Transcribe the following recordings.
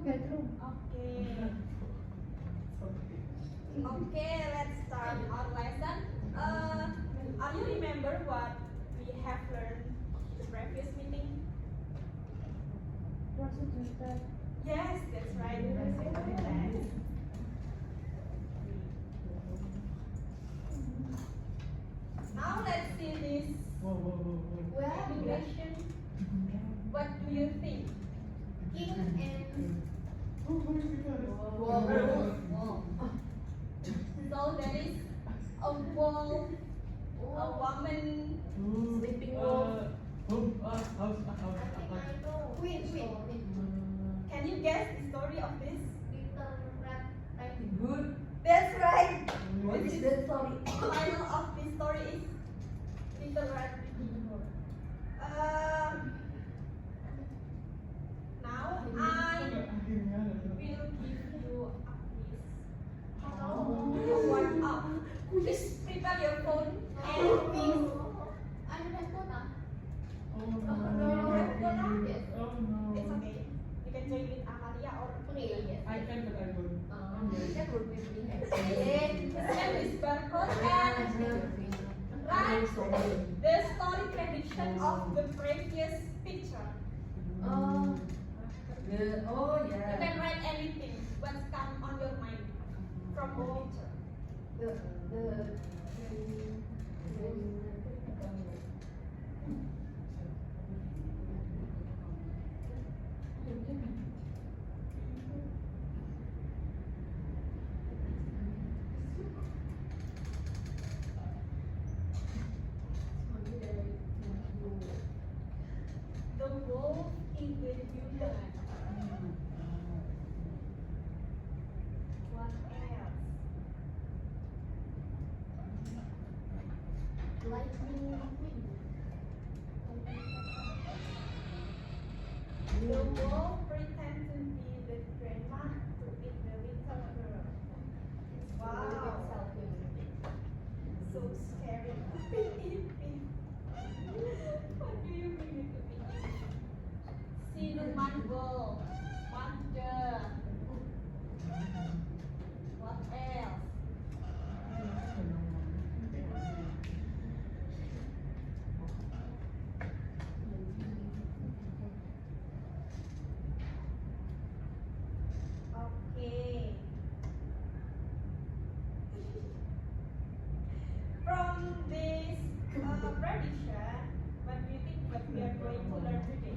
Okay, let's start our lesson. Are you remember what we have learned the previous meeting? Yes, that's right. Yes. Now let's see this question. What do you think? King and so there is a wolf, a woman, sleeping wolf. Queen. Can you guess the story of this? Good. That's right. What is that story? The title of this story is Little Red Riding Hood. Now I will give you a quiz. Warm up. Please prepare your phone and quiz. It's okay. You can join with Amalia or I can, but I don't. scan this barcode and write the story prediction of the previous picture. You can write anything what's come on your mind from the picture. The wolf in the human. What else? Lightning The wolf pretend to be the grandma to eat the little girl. Wow, so scary. What do you mean to be? Siluman wolf, monster. What else? Okay. From this prediction, what do you think what we are going to learn today?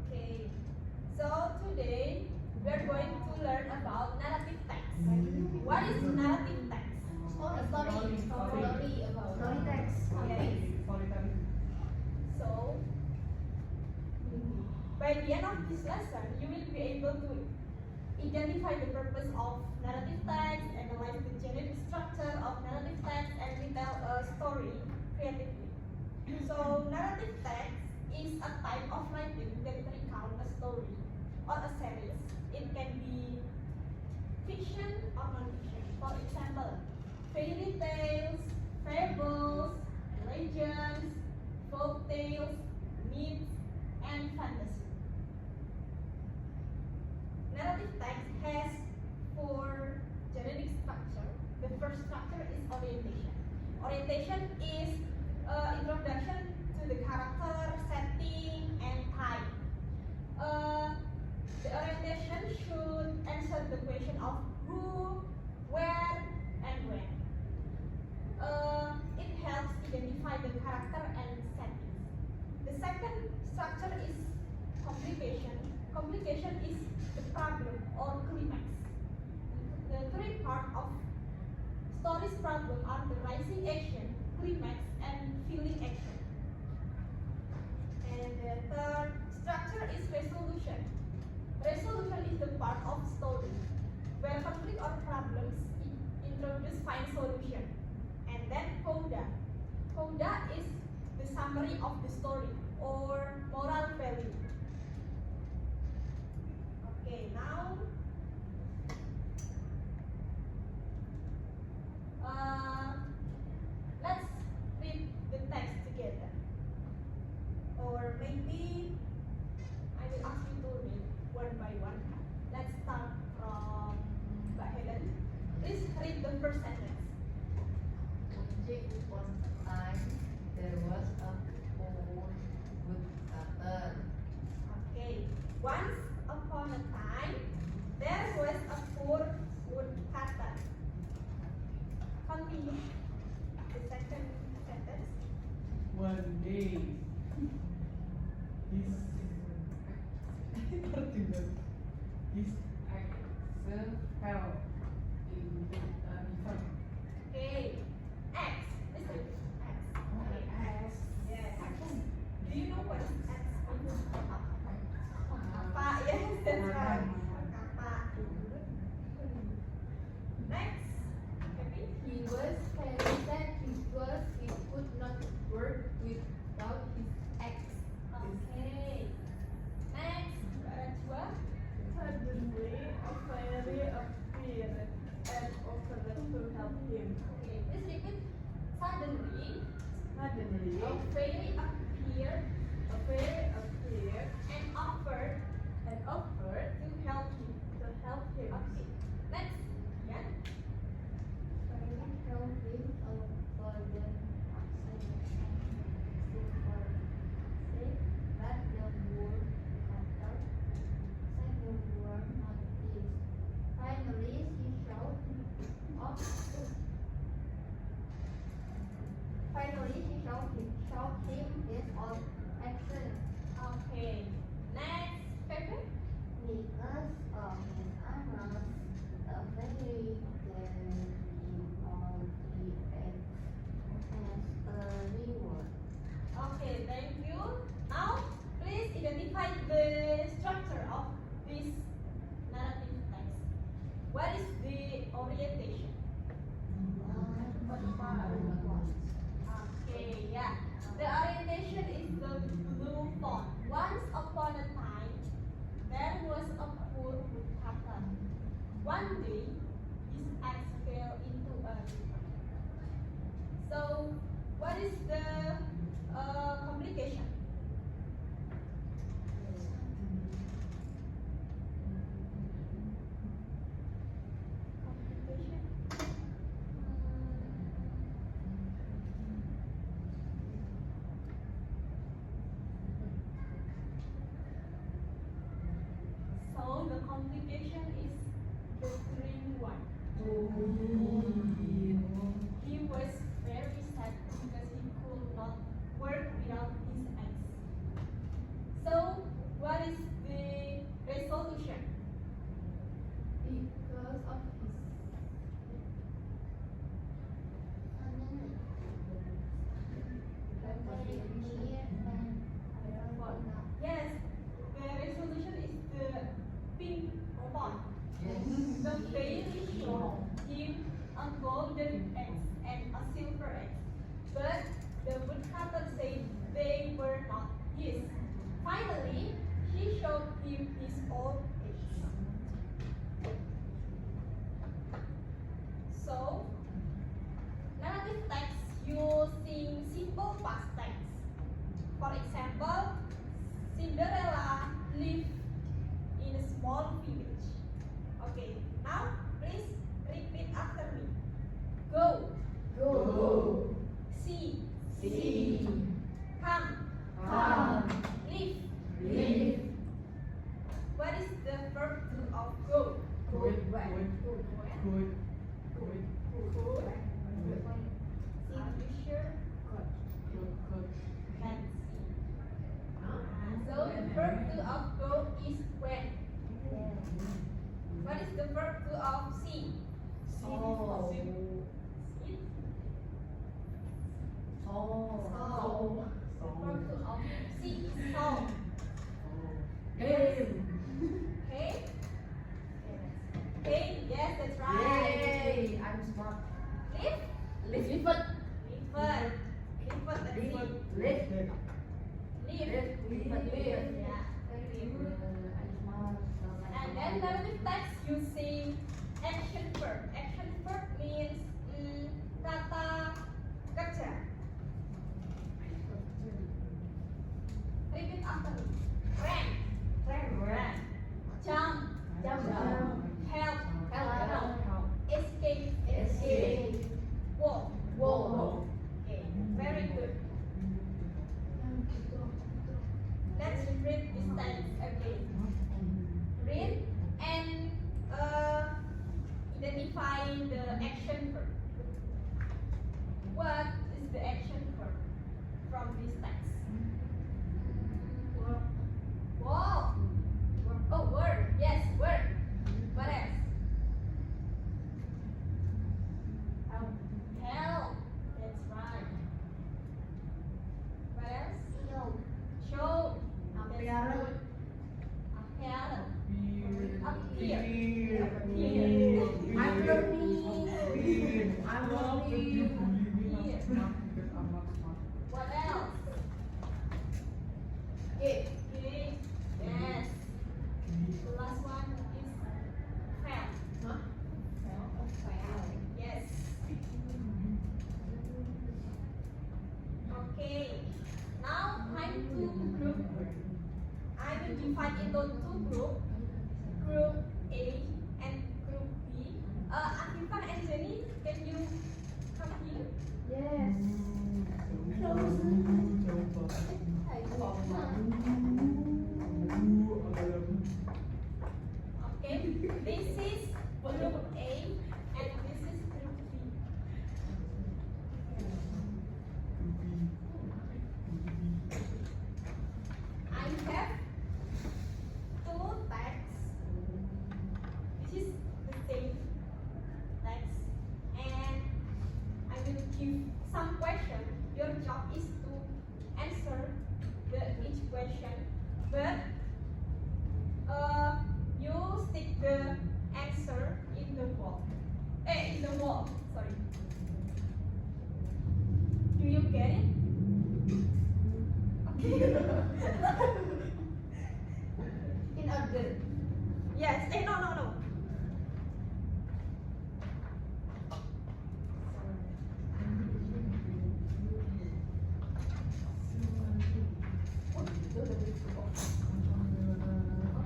Okay. So today we are going to learn about narrative text. What is narrative text? Story text. Yes. So by the end of this lesson, you will be able to identify the purpose of narrative text, analyze the generic structure of narrative text, and retell a story creatively. So narrative text is a type of writing that recount a story or a series. It can be fiction or non-fiction. For example, fairy tales, fables, legends, folk tales, myths, and fantasy. Narrative text has four generic structure. The first structure is orientation. Orientation is introduction to the character, setting, and time. The orientation should answer the question of who, where, and when. It helps identify the character and settings. The second structure is complication. Complication is the problem or climax. The three parts of story's problem are the rising action, climax, and feeling action. And the third structure is resolution. Resolution is the part of story where conflict or problems introduce find solution. And then coda. Coda is the summary of the story or moral value. Okay, now let's read one day. His his ex fell in the river. Okay. X. Listen. X. Okay. X. Yes. Do you know what is X means? Apa? Yes, that's right. Apa. Next. Happy? He was very sad because he could not work without his ex. Okay. Next. Rajwa. Suddenly, a fairy appeared and offered to help him. Okay. Please repeat. Suddenly, Suddenly, a fairy appeared a fairy appeared and offered and offered to help him. to help him. Okay. Next. Yeah. Fairy told him a golden oxen and silver stick, but the woodcutter said the were not his. Finally, he showed off. Finally, he showed him his own action. Okay. Next. Pepe. Because of his honors, the fairy gave him all the eggs as a reward. Okay, thank you. Now, please identify the structure of this narrative text. What is the orientation? Okay, yeah. The orientation is the blue font. Once upon a time, there was a poor woodcutter. One day, his axe fell into a river. So, what is the complication? Complication? So the complication is the green one. He was very sad because he could not work without his ex. So what is the resolution? Because of his Yes, the resolution is the pink font. The fairy showed him a golden egg and a silver egg, but the woodcutter said they were not his. Finally, she showed him his own eggs. So, narrative text using simple past tense. For example, Cinderella lived in a small village. Okay, now please repeat after me. Go, Go, see, see, come, come, live. live, What is the verb to of go? Good, good, Where? good, good, Good. Are you sure? good, good. Let's see. So the verb to of go is when. What is the verb to of see? Oh. Sit. oh, The verb to of see is saw. game, Okay? Okay, yes, that's right. yay, I'm smart. Live? Live, Live. Live. Let's see. live, Live. live, Yeah. Very good. And then narrative text using action verb. Action verb means kata kerja. Repeat after me. Ran. Ran. Jump. Help. Escape. Walk. Okay. Very good. Let's read this text again. Read and two groups. I will divide into two groups, Group A and Group B. Afifah and Jenny, can you come here? Yes. Okay, this is Group A and this is Group B. I have two texts. This is the same text, and I will give some question. Your job is to answer each question, but you stick the answer in the wall. In the wall. Sorry. Do you get it? Okay. In order. Yes. No.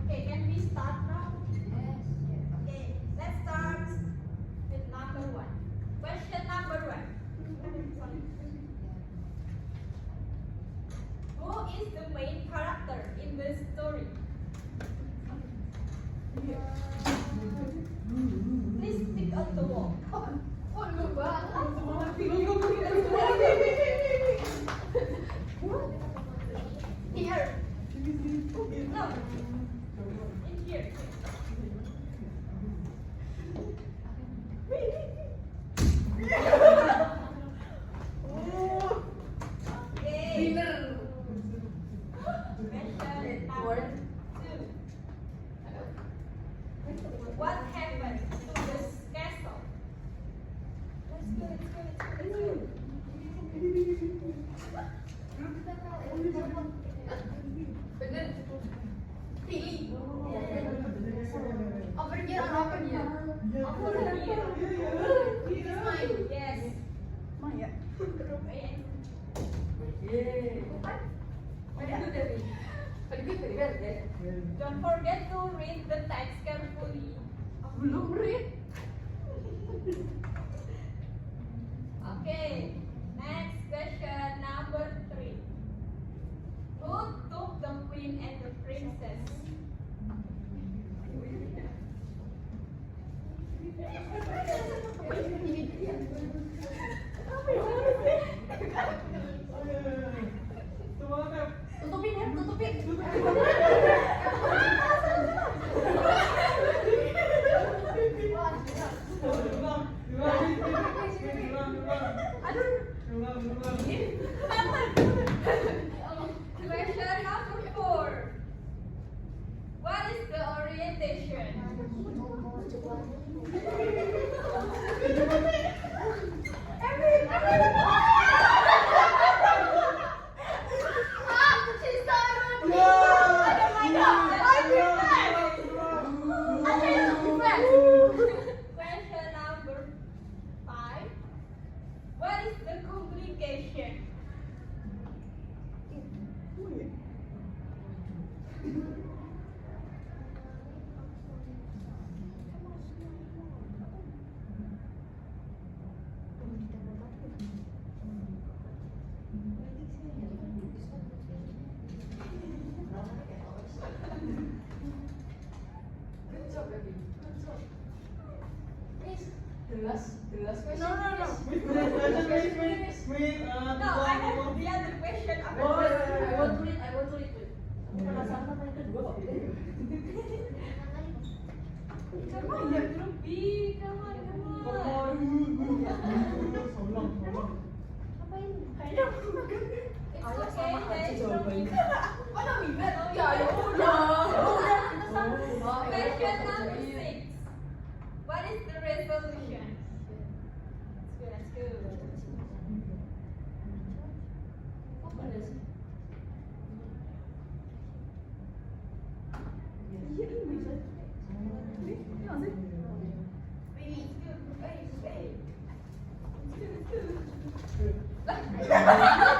Okay, can we start now? Yes. Okay, let's start with number one. Question number one. Sorry. Who is the main character in the story? Please stick on the wall. Oh, lu banget. Here. No. In here. Okay. Winner. Question number two. What happened to this castle? Let's go. Bener. Pilih. Over here or over here? Over here. It's mine. Yes. Group A and don't forget to read the text carefully. Belum read. Okay. Next question number three. Who took the queen and the princess? Tutupin ya, tutupin. Question number four. What is the orientation? Question number five. What is the complication? Jelas question. No, I have the other question after Oh, this. I want to read. Penasaran apa yang kedua kok? Come on, ya, Group B. Come on. Kayaknya It's okay, there is no winner. mana winner? Ya udah. Question number six. What is the resolution? Let's go. Apa ada sih? Wait, it's good. Wait. Good.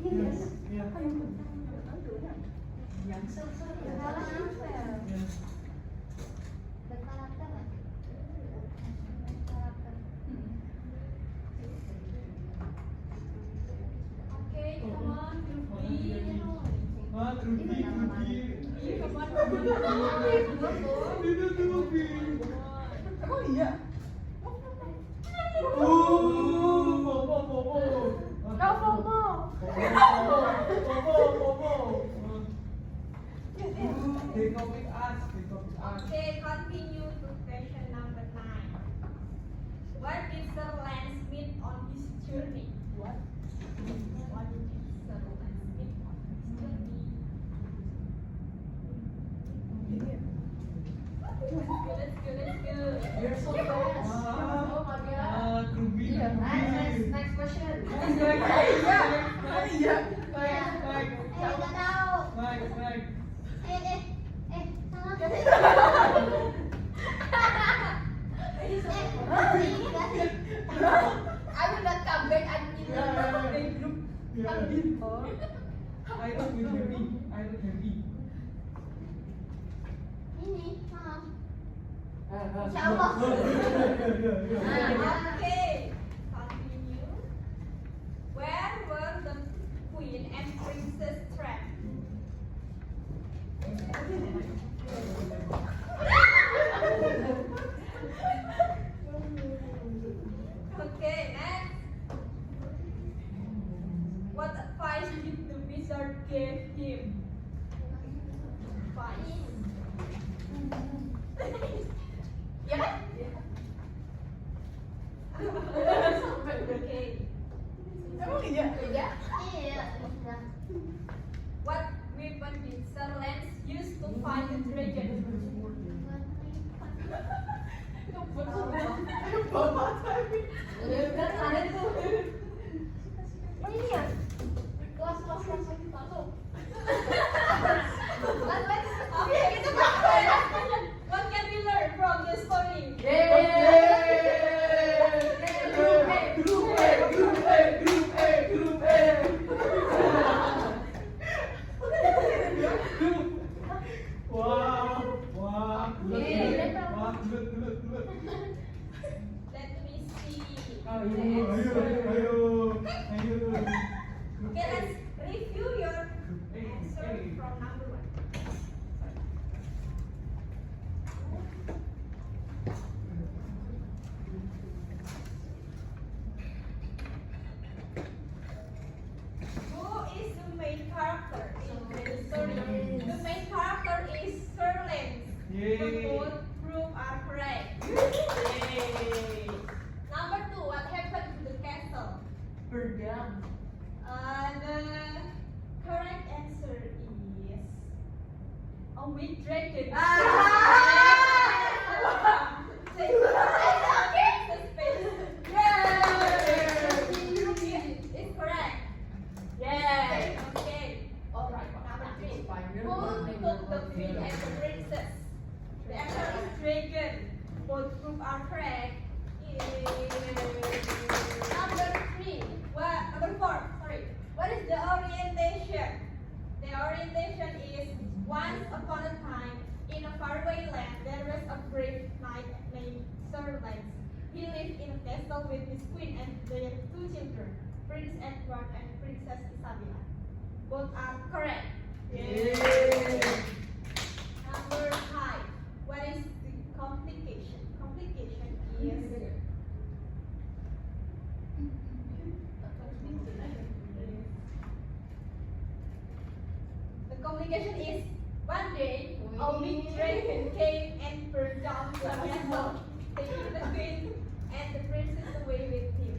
Yes. Yeah. Yang selesai. Kenalan apa ya? Yeah. Berkarakter nggak? Karakter. Okay, come on, group B. Ah, Ruby. Come on, Ruby. Emang iya? Bobo. No, Bobo. They copy us. Okay, continue to question number 9. What did Sir Lance meet on his journey? What? What did Sir Lance meet on his journey? Let's go. You're so fast. Oh my god. Ruby. Iya. Next question. Iya. Nggak tahu. Next. Salah. I will not come back until the group complete. I don't happy. Ini, maaf. Insya Allah. Okay, continue. Where were the queen and princess trapped? Okay, next. What advice did the wizard give him? Advice. Ya kan? Okay. Emang iya? Iya, sudah. What weapon did Sir Lance use to fight the dragon? Bapak tadi. Udah ada tuh. Oh ini ya? Kelas langsung. Okay, kita What can we learn from this story? Let me see. Okay, let's review your answer from number 1. Who is the main character in the story? The main character is Sir Lance. Yay. Both proof are correct. Yay. Number 2, what happened to the castle? Bergam. The correct answer is a weak dragon. It's correct. Yeah. Okay. Alright, Number 3. Who Who took the queen and the princess? The answer is dragon. Both proof are correct. Yay. Number 3. Number 4. Sorry. What is the orientation? The orientation is once upon a time in a faraway land there was a brave knight named Sir Lance. He lived in a castle with his queen and their 2 children, Prince Edward and Princess Isabella. Both are correct. Number 5. What is the complication? Complication is the complication is one day a big dragon came and burned down the castle, taking the queen and the princess away with him.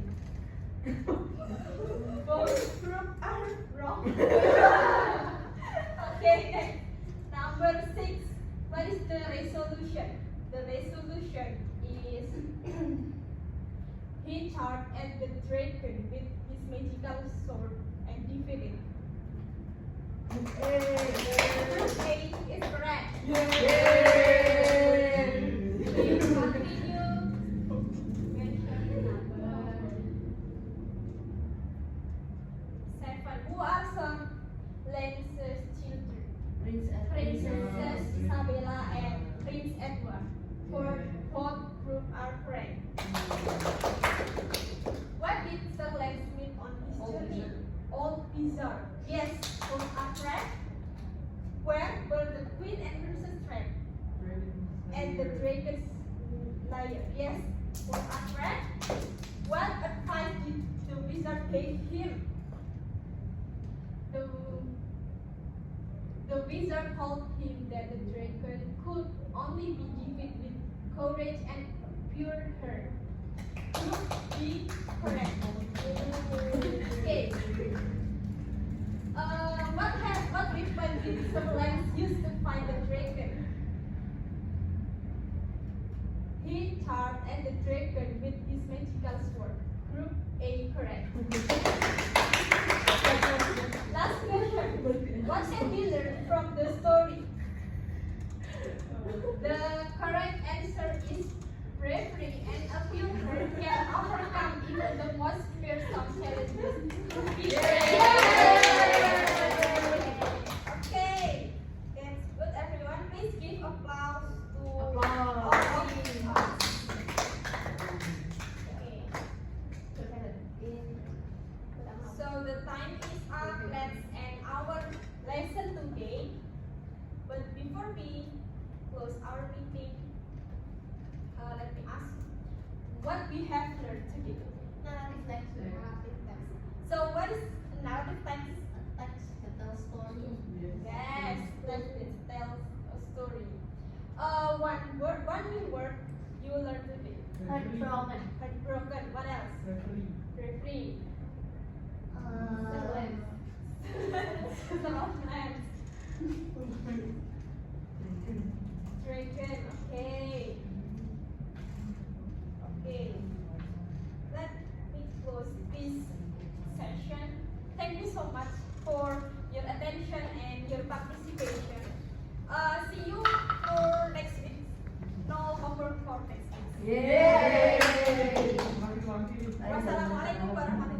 Both groups are wrong. Okay, next. Number 6. What is the resolution? The resolution is he charged at the dragon with his magical sword and defeated. Group A is correct. Please continue. Question number 7. Who are some Lance's children? Prince and Princess Isabella and Prince Edward. For both group are correct. What did Sir Lance meet on his Old journey? Wizard. Old Wizard. Yes, both are correct. Where were the Queen and Princess trapped? And the dragon's lair. Yes, both are correct. What advice did the wizard gave him? The wizard told him that the dragon could only be given with courage and pure heart. Group B correct. Okay. What weapon did Sir Lance use to fight the dragon? He charged at the dragon with his magical sword. Group A correct. Last question. What can we learn from the story? The correct answer is bravery and a pure heart can overcome even the most fearsome challenges. Okay, that's good everyone. Please give applause to all of us. Okay. So the time is up. Let's end our lesson today. But before we close our meeting, let me ask what we have learned today. Narrative text. Narrative text. So what is narrative text? Text that tells story. Yes, text that tells a story. One new word you learned today. Heartbroken. Heartbroken. What else? Referee. Sir Lance. Some of lands. Dragon. Okay. Okay. Let me close this session. Thank you so much for your attention and your participation. See you for next week. No homework for next week. Yay! Mati-mati. Wassalamualaikum warahmatullahi